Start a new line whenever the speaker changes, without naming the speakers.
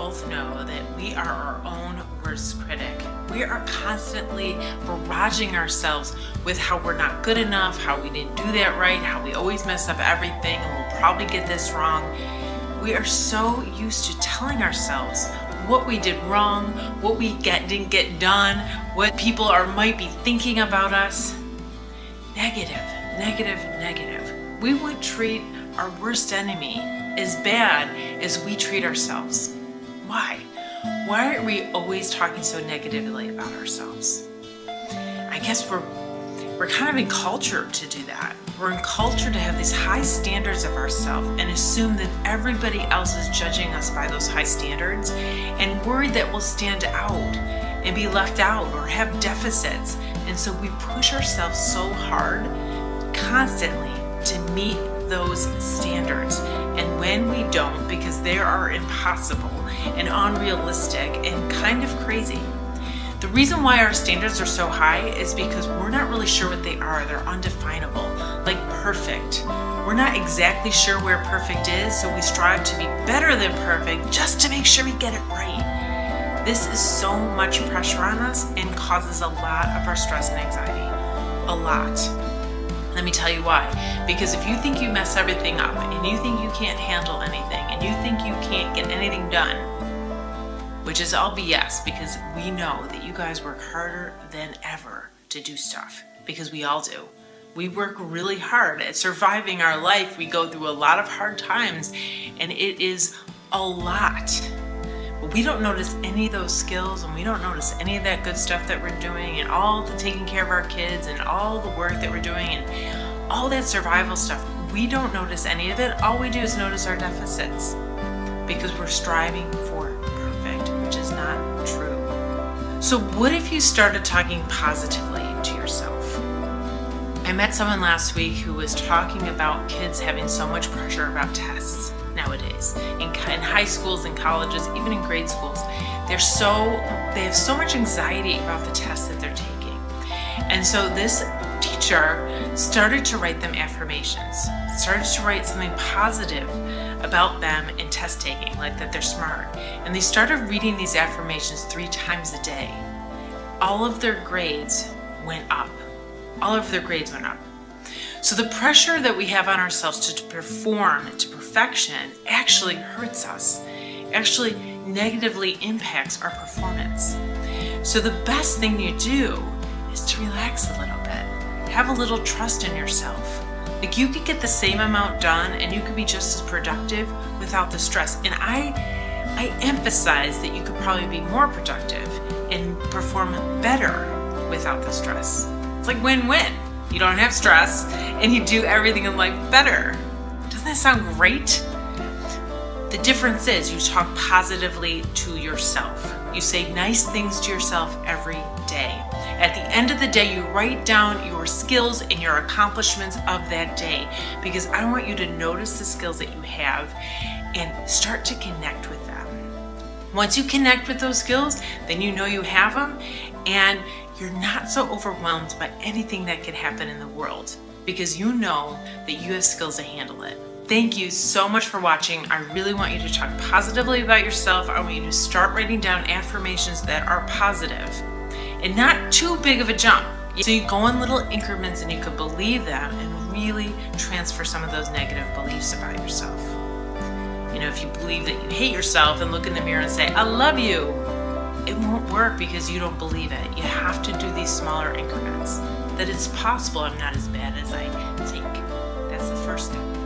both know that we are our own worst critic. We are constantly barraging ourselves with how we're not good enough, how we didn't do that right, how we always mess up everything, and we'll probably get this wrong. We are so used to telling ourselves what we did wrong, what we didn't get done, what people might be thinking about us. Negative, negative, negative. We would treat our worst enemy as bad as we treat ourselves. Why? Why are we always talking so negatively about ourselves? I guess we're kind of encultured to do that. We're encultured to have these high standards of ourselves and assume that everybody else is judging us by those high standards, and worried that we'll stand out and be left out or have deficits. And so we push ourselves so hard constantly to meet those standards. And when we don't, because they are impossible and unrealistic and kind of crazy. The reason why our standards are so high is because we're not really sure what they are. They're undefinable, like perfect. We're not exactly sure where perfect is, so we strive to be better than perfect just to make sure we get it right. This is so much pressure on us and causes a lot of our stress and anxiety. A lot. Let me tell you why. Because if you think you mess everything up and you think you can't handle anything and you think you can't get anything done, which is all BS, because we know that you guys work harder than ever to do stuff, because we all do. We work really hard at surviving our life. We go through a lot of hard times, and it is a lot. But we don't notice any of those skills, and we don't notice any of that good stuff that we're doing, and all the taking care of our kids, and all the work that we're doing, and all that survival stuff. We don't notice any of it. All we do is notice our deficits, because we're striving for perfect, which is not true. So what if you started talking positively to yourself? I met someone last week who was talking about kids having so much pressure about tests nowadays in high schools and colleges, even in grade schools. They have so much anxiety about the tests that they're taking. And so this teacher started to write them affirmations, started to write something positive about them in test taking, like that they're smart. And they started reading these affirmations 3 times a day. All of their grades went up. All of their grades went up. So the pressure that we have on ourselves to perform to perfection actually hurts us, actually negatively impacts our performance. So the best thing you do is to relax a little bit. Have a little trust in yourself. Like, you could get the same amount done and you could be just as productive without the stress. And I emphasize that you could probably be more productive and perform better without the stress. It's like win-win. You don't have stress and you do everything in life better. Doesn't that sound great? The difference is you talk positively to yourself. You say nice things to yourself every day. At the end of the day, you write down your skills and your accomplishments of that day, because I want you to notice the skills that you have and start to connect with them. Once you connect with those skills, then you know you have them, and you're not so overwhelmed by anything that could happen in the world, because you know that you have skills to handle it. Thank you so much for watching. I really want you to talk positively about yourself. I want you to start writing down affirmations that are positive and not too big of a jump. So you go in little increments and you could believe them and really transfer some of those negative beliefs about yourself. You know, if you believe that you hate yourself and look in the mirror and say, I love you, it won't work because you don't believe it. You have to do these smaller increments. That it's possible I'm not as bad as I think. That's the first step.